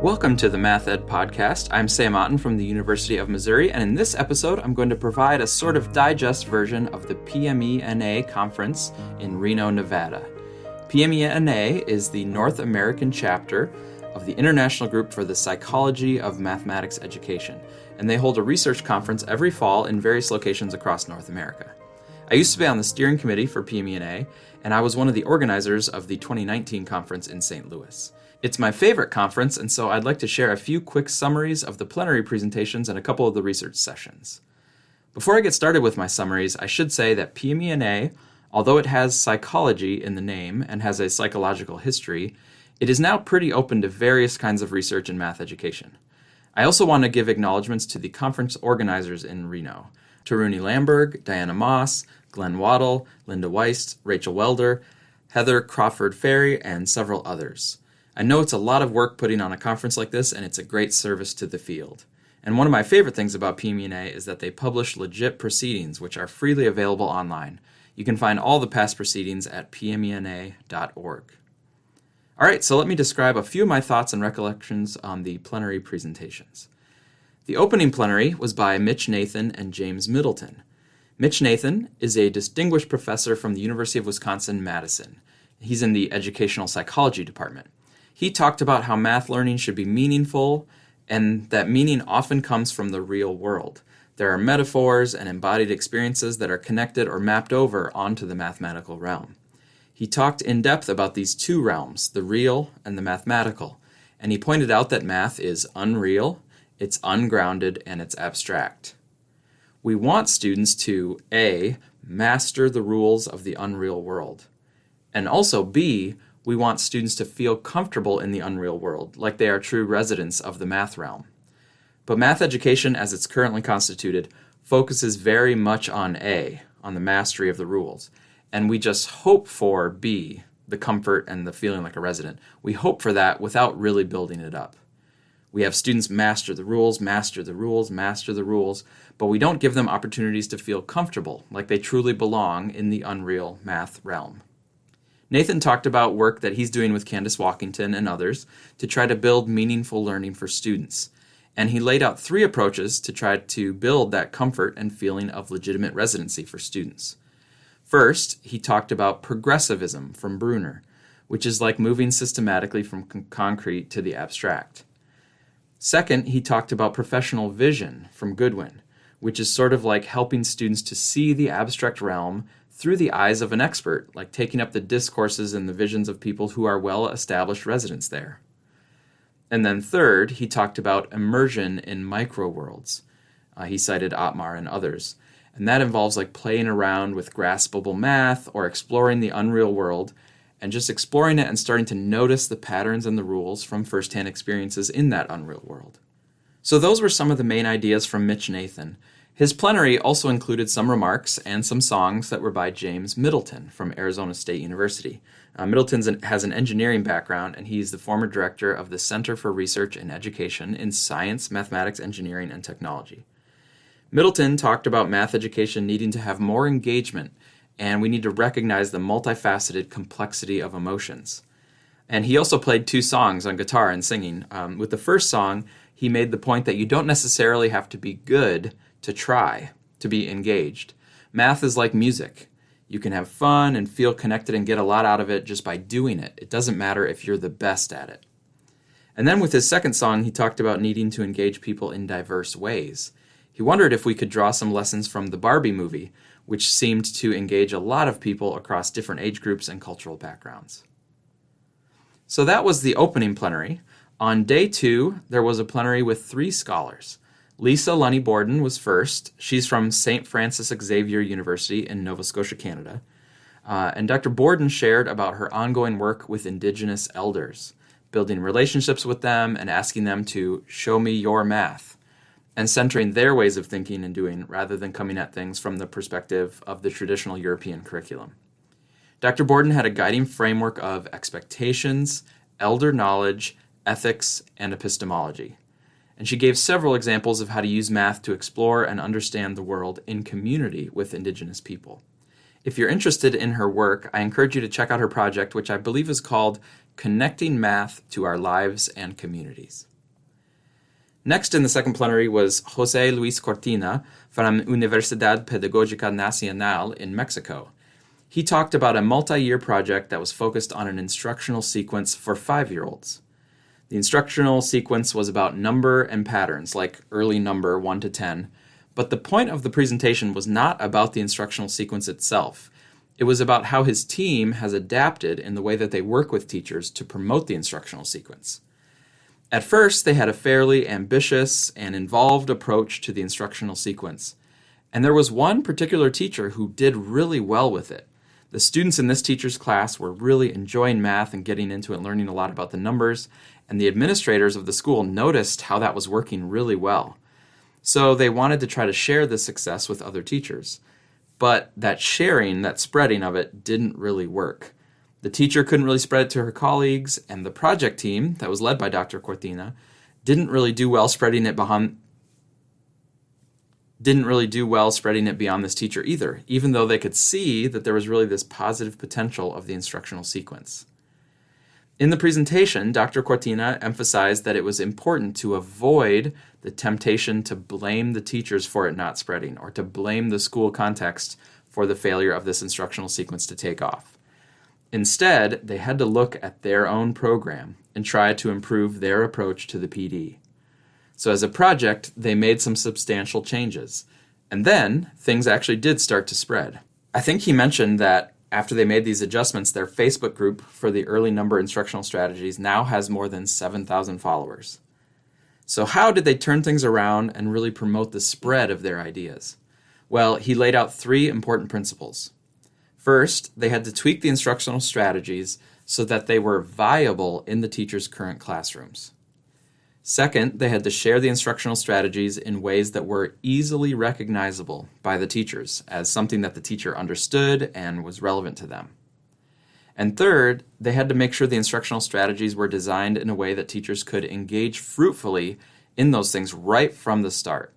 Welcome to the Math Ed Podcast. I'm Sam Otten from the University of Missouri, and in this episode, I'm going to provide a sort of digest version of the PME-NA conference in Reno, Nevada. PME-NA is the North American chapter of the International Group for the Psychology of Mathematics Education, and they hold a research conference every fall in various locations across North America. I used to be on the steering committee for PME-NA, and I was one of the organizers of the 2019 conference in St. Louis. It's my favorite conference, and so I'd like to share a few quick summaries of the plenary presentations and a couple of the research sessions. Before I get started with my summaries, I should say that PME-NA, although it has psychology in the name and has a psychological history, it is now pretty open to various kinds of research in math education. I also want to give acknowledgments to the conference organizers in Reno: Teruni Lamberg, Diana Moss, Glenn Waddle, Linda Weist, Rachel Welder, Heather Crawford-Ferry, and several others. I know it's a lot of work putting on a conference like this, and it's a great service to the field. And one of my favorite things about PME-NA is that they publish legit proceedings, which are freely available online. You can find all the past proceedings at pmena.org. All right, so let me describe a few of my thoughts and recollections on the plenary presentations. The opening plenary was by Mitch Nathan and James Middleton. Mitch Nathan is a distinguished professor from the University of Wisconsin-Madison. He's in the educational psychology department. He talked about how math learning should be meaningful and that meaning often comes from the real world. There are metaphors and embodied experiences that are connected or mapped over onto the mathematical realm. He talked in depth about these two realms, the real and the mathematical, and he pointed out that math is unreal, it's ungrounded, and it's abstract. We want students to A, master the rules of the unreal world, and also B, we want students to feel comfortable in the unreal world, like they are true residents of the math realm. But math education, as it's currently constituted, focuses very much on A, on the mastery of the rules. And we just hope for B, the comfort and the feeling like a resident. We hope for that without really building it up. We have students master the rules, master the rules, master the rules, but we don't give them opportunities to feel comfortable, like they truly belong in the unreal math realm. Nathan talked about work that he's doing with Candace Walkington and others to try to build meaningful learning for students. And he laid out 3 approaches to try to build that comfort and feeling of legitimate residency for students. First, he talked about progressivism from Bruner, which is like moving systematically from concrete to the abstract. Second, he talked about professional vision from Goodwin, which is sort of like helping students to see the abstract realm through the eyes of an expert, like taking up the discourses and the visions of people who are well-established residents there. And then third, he talked about immersion in micro-worlds. He cited Ottmar and others. And that involves like playing around with graspable math or exploring the unreal world and just exploring it and starting to notice the patterns and the rules from firsthand experiences in that unreal world. So those were some of the main ideas from Mitch Nathan. His plenary also included some remarks and some songs that were by James Middleton from Arizona State University. Middleton has an engineering background, and he's the former director of the Center for Research and Education in Science, Mathematics, Engineering, and Technology. Middleton talked about math education needing to have more engagement, and we need to recognize the multifaceted complexity of emotions. And he also played 2 songs on guitar and singing. With the first song, he made the point that you don't necessarily have to be good to try, to be engaged. Math is like music. You can have fun and feel connected and get a lot out of it just by doing it. It doesn't matter if you're the best at it. And then with his second song, he talked about needing to engage people in diverse ways. He wondered if we could draw some lessons from the Barbie movie, which seemed to engage a lot of people across different age groups and cultural backgrounds. So that was the opening plenary. On day 2, there was a plenary with 3 scholars. Lisa Lunney Borden was first. She's from St. Francis Xavier University in Nova Scotia, Canada. And Dr. Borden shared about her ongoing work with Indigenous elders, building relationships with them and asking them to show me your math, and centering their ways of thinking and doing rather than coming at things from the perspective of the traditional European curriculum. Dr. Borden had a guiding framework of expectations, elder knowledge, ethics, and epistemology. And she gave several examples of how to use math to explore and understand the world in community with Indigenous people. If you're interested in her work, I encourage you to check out her project, which I believe is called Connecting Math to Our Lives and Communities. Next in the second plenary was José Luis Cortina from Universidad Pedagógica Nacional in Mexico. He talked about a multi-year project that was focused on an instructional sequence for 5-year-olds. The instructional sequence was about number and patterns, like early number 1 to 10, but the point of the presentation was not about the instructional sequence itself. It was about how his team has adapted in the way that they work with teachers to promote the instructional sequence. At first, they had a fairly ambitious and involved approach to the instructional sequence, and there was one particular teacher who did really well with it. The students in this teacher's class were really enjoying math and getting into it and learning a lot about the numbers, and the administrators of the school noticed how that was working really well. So they wanted to try to share this success with other teachers. But that sharing, that spreading of it, didn't really work. The teacher couldn't really spread it to her colleagues, and the project team, that was led by Dr. Cortina, didn't really do well spreading it beyond this teacher either, even though they could see that there was really this positive potential of the instructional sequence. In the presentation, Dr. Cortina emphasized that it was important to avoid the temptation to blame the teachers for it not spreading, or to blame the school context for the failure of this instructional sequence to take off. Instead, they had to look at their own program and try to improve their approach to the PD. So as a project, they made some substantial changes. And then, things actually did start to spread. I think he mentioned that after they made these adjustments, their Facebook group for the early number instructional strategies now has more than 7,000 followers. So how did they turn things around and really promote the spread of their ideas? Well, he laid out 3 important principles. First, they had to tweak the instructional strategies so that they were viable in the teacher's current classrooms. Second, they had to share the instructional strategies in ways that were easily recognizable by the teachers as something that the teacher understood and was relevant to them. And third, they had to make sure the instructional strategies were designed in a way that teachers could engage fruitfully in those things right from the start.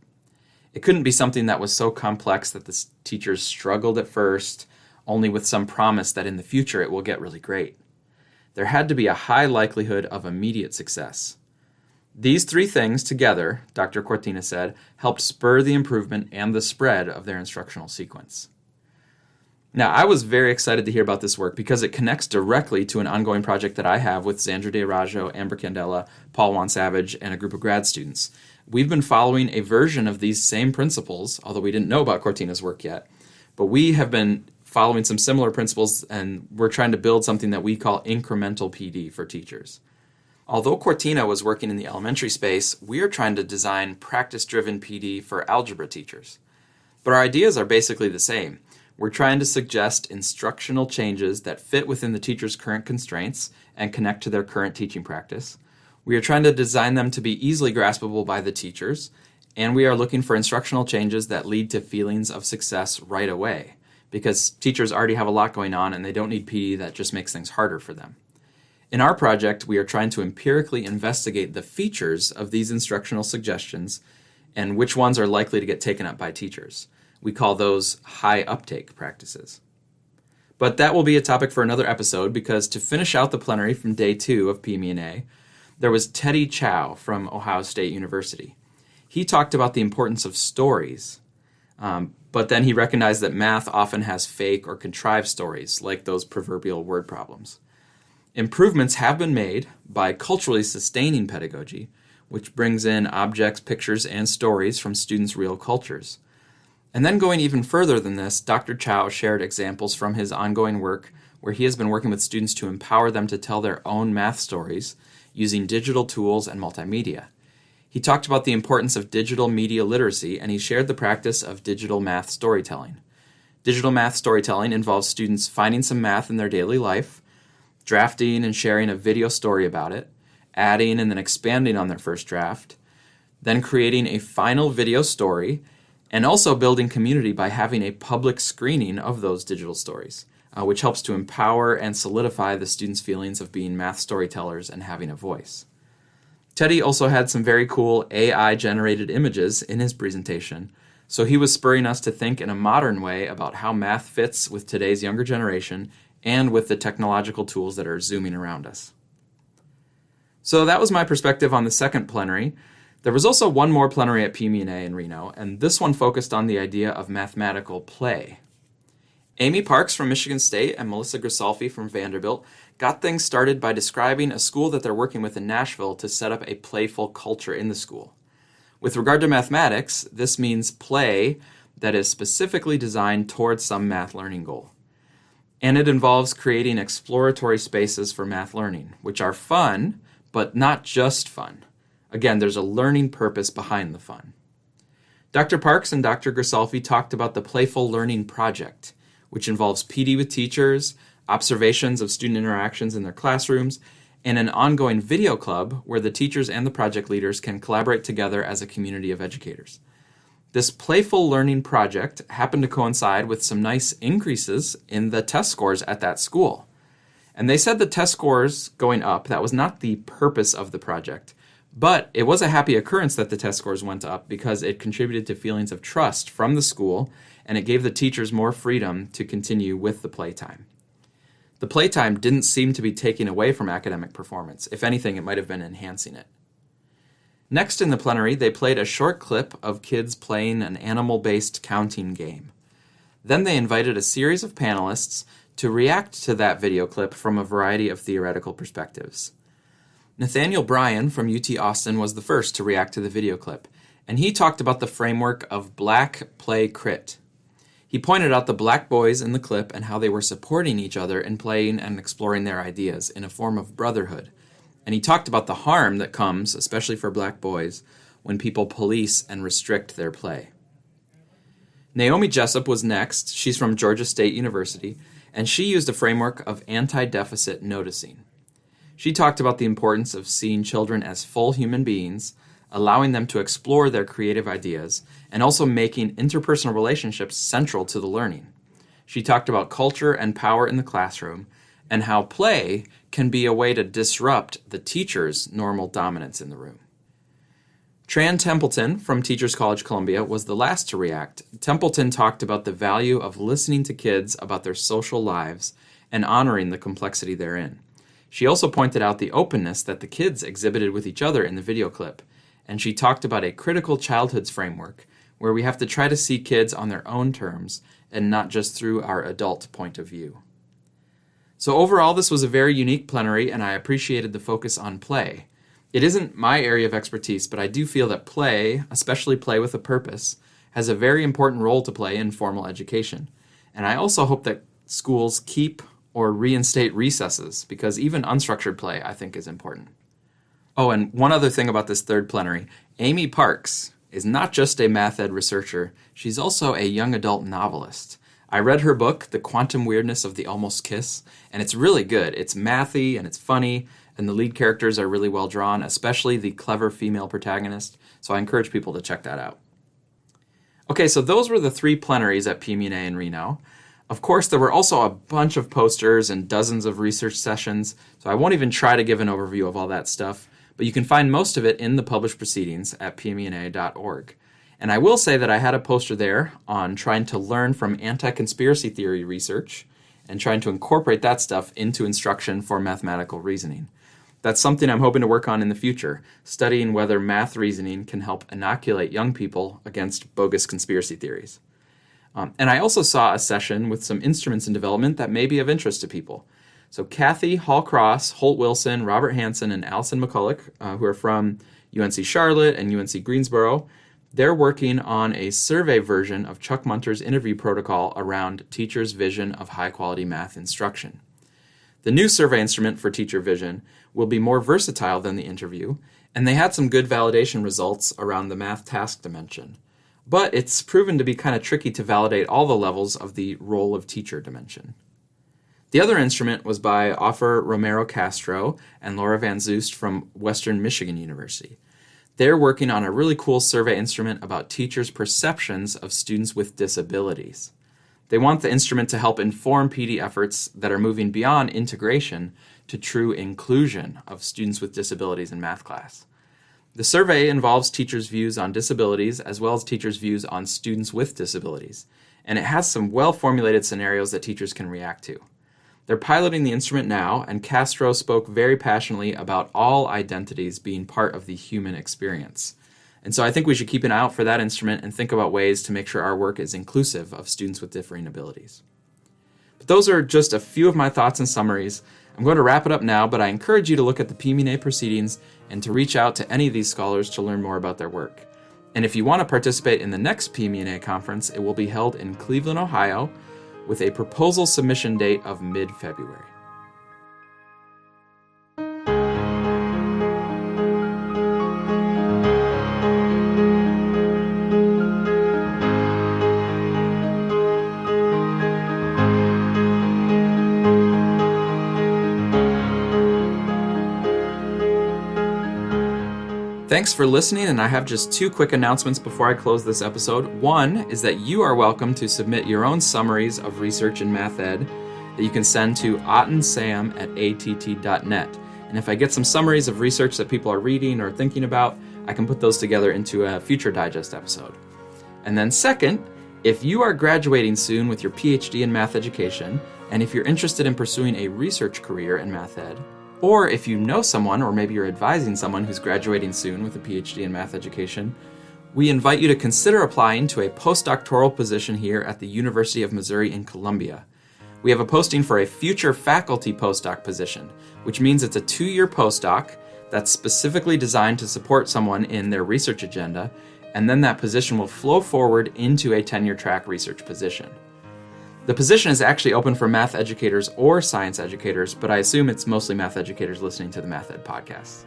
It couldn't be something that was so complex that the teachers struggled at first, only with some promise that in the future it will get really great. There had to be a high likelihood of immediate success. These 3 things together, Dr. Cortina said, helped spur the improvement and the spread of their instructional sequence. Now, I was very excited to hear about this work because it connects directly to an ongoing project that I have with Xandra De Rajo, Amber Candela, Paul Juan Savage, and a group of grad students. We've been following a version of these same principles, although we didn't know about Cortina's work yet. But we have been following some similar principles, and we're trying to build something that we call incremental PD for teachers. Although Cortina was working in the elementary space, we are trying to design practice-driven PD for algebra teachers. But our ideas are basically the same. We're trying to suggest instructional changes that fit within the teacher's current constraints and connect to their current teaching practice. We are trying to design them to be easily graspable by the teachers, and we are looking for instructional changes that lead to feelings of success right away, because teachers already have a lot going on and they don't need PD that just makes things harder for them. In our project, we are trying to empirically investigate the features of these instructional suggestions and which ones are likely to get taken up by teachers. We call those high uptake practices. But that will be a topic for another episode, because to finish out the plenary from day 2 of PME-NA, there was Teddy Chao from Ohio State University. He talked about the importance of stories, but then he recognized that math often has fake or contrived stories, like those proverbial word problems. Improvements have been made by culturally sustaining pedagogy, which brings in objects, pictures, and stories from students' real cultures. And then going even further than this, Dr. Chao shared examples from his ongoing work where he has been working with students to empower them to tell their own math stories using digital tools and multimedia. He talked about the importance of digital media literacy, and he shared the practice of digital math storytelling. Digital math storytelling involves students finding some math in their daily life, drafting and sharing a video story about it, adding and then expanding on their first draft, then creating a final video story, and also building community by having a public screening of those digital stories, which helps to empower and solidify the students' feelings of being math storytellers and having a voice. Teddy also had some very cool AI-generated images in his presentation, so he was spurring us to think in a modern way about how math fits with today's younger generation and with the technological tools that are zooming around us. So that was my perspective on the second plenary. There was also one more plenary at PME-NA in Reno, and this one focused on the idea of mathematical play. Amy Parks from Michigan State and Melissa Gresalfi from Vanderbilt got things started by describing a school that they're working with in Nashville to set up a playful culture in the school. With regard to mathematics, this means play that is specifically designed towards some math learning goal. And it involves creating exploratory spaces for math learning, which are fun, but not just fun. Again, there's a learning purpose behind the fun. Dr. Parks and Dr. Gresalfi talked about the Playful Learning Project, which involves PD with teachers, observations of student interactions in their classrooms, and an ongoing video club where the teachers and the project leaders can collaborate together as a community of educators. This Playful Learning Project happened to coincide with some nice increases in the test scores at that school. And they said the test scores going up, that was not the purpose of the project, but it was a happy occurrence that the test scores went up because it contributed to feelings of trust from the school, and it gave the teachers more freedom to continue with the playtime. The playtime didn't seem to be taking away from academic performance. If anything, it might have been enhancing it. Next in the plenary, they played a short clip of kids playing an animal-based counting game. Then they invited a series of panelists to react to that video clip from a variety of theoretical perspectives. Nathaniel Bryan from UT Austin was the first to react to the video clip, and he talked about the framework of Black Play Crit. He pointed out the black boys in the clip and how they were supporting each other in playing and exploring their ideas in a form of brotherhood. And he talked about the harm that comes, especially for black boys, when people police and restrict their play. Naomi Jessup was next. She's from Georgia State University, and she used a framework of anti-deficit noticing. She talked about the importance of seeing children as full human beings, allowing them to explore their creative ideas, and also making interpersonal relationships central to the learning. She talked about culture and power in the classroom, and how play can be a way to disrupt the teacher's normal dominance in the room. Tran Templeton from Teachers College Columbia was the last to react. Templeton talked about the value of listening to kids about their social lives and honoring the complexity therein. She also pointed out the openness that the kids exhibited with each other in the video clip, and she talked about a critical childhoods framework where we have to try to see kids on their own terms and not just through our adult point of view. So overall, this was a very unique plenary, and I appreciated the focus on play. It isn't my area of expertise, but I do feel that play, especially play with a purpose, has a very important role to play in formal education. And I also hope that schools keep or reinstate recesses, because even unstructured play, I think, is important. Oh, and one other thing about this third plenary, Amy Parks is not just a math ed researcher, she's also a young adult novelist. I read her book, The Quantum Weirdness of the Almost Kiss, and it's really good. It's mathy and it's funny, and the lead characters are really well drawn, especially the clever female protagonist, so I encourage people to check that out. Okay, so those were the 3 plenaries at PME-NA in Reno. Of course, there were also a bunch of posters and dozens of research sessions, so I won't even try to give an overview of all that stuff, but you can find most of it in the published proceedings at pmena.org. And I will say that I had a poster there on trying to learn from anti-conspiracy theory research and trying to incorporate that stuff into instruction for mathematical reasoning. That's something I'm hoping to work on in the future, studying whether math reasoning can help inoculate young people against bogus conspiracy theories. And I also saw a session with some instruments in development that may be of interest to people. So Kathy Hall-Cross, Holt Wilson, Robert Hansen, and Allison McCulloch, who are from UNC Charlotte and UNC Greensboro, they're working on a survey version of Chuck Munter's interview protocol around teachers' vision of high-quality math instruction. The new survey instrument for teacher vision will be more versatile than the interview, and they had some good validation results around the math task dimension. But it's proven to be kind of tricky to validate all the levels of the role of teacher dimension. The other instrument was by Offer Romero Castro and Laura Van Zoost from Western Michigan University. They're working on a really cool survey instrument about teachers' perceptions of students with disabilities. They want the instrument to help inform PD efforts that are moving beyond integration to true inclusion of students with disabilities in math class. The survey involves teachers' views on disabilities as well as teachers' views on students with disabilities, and it has some well-formulated scenarios that teachers can react to. They're piloting the instrument now, and Castro spoke very passionately about all identities being part of the human experience. And so I think we should keep an eye out for that instrument and think about ways to make sure our work is inclusive of students with differing abilities. But those are just a few of my thoughts and summaries. I'm going to wrap it up now, but I encourage you to look at the PME-NA proceedings and to reach out to any of these scholars to learn more about their work. And if you want to participate in the next PME-NA conference, it will be held in Cleveland, Ohio, with a proposal submission date of mid-February. Thanks for listening, and I have just two quick announcements before I close this episode. One is that you are welcome to submit your own summaries of research in math ed that you can send to ottensam@att.net. And if I get some summaries of research that people are reading or thinking about, I can put those together into a future digest episode. And then second, if you are graduating soon with your PhD in math education, and if you're interested in pursuing a research career in math ed, or if you know someone, or maybe you're advising someone who's graduating soon with a PhD in math education, we invite you to consider applying to a postdoctoral position here at the University of Missouri in Columbia. We have a posting for a future faculty postdoc position, which means it's a 2-year postdoc that's specifically designed to support someone in their research agenda, and then that position will flow forward into a tenure track research position. The position is actually open for math educators or science educators, but I assume it's mostly math educators listening to the Math Ed podcast.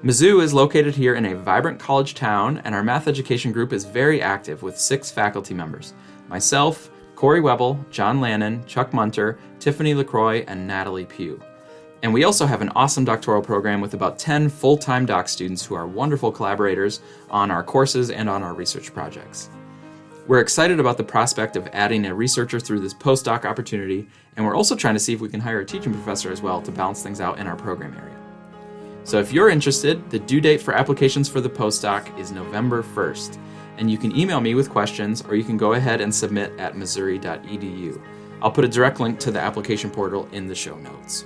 Mizzou is located here in a vibrant college town, and our math education group is very active with 6 faculty members: myself, Corey Webble, John Lannon, Chuck Munter, Tiffany LaCroix, and Natalie Pugh. And we also have an awesome doctoral program with about 10 full-time doc students who are wonderful collaborators on our courses and on our research projects. We're excited about the prospect of adding a researcher through this postdoc opportunity, and we're also trying to see if we can hire a teaching professor as well to balance things out in our program area. So if you're interested, the due date for applications for the postdoc is November 1st, and you can email me with questions, or you can go ahead and submit at missouri.edu. I'll put a direct link to the application portal in the show notes.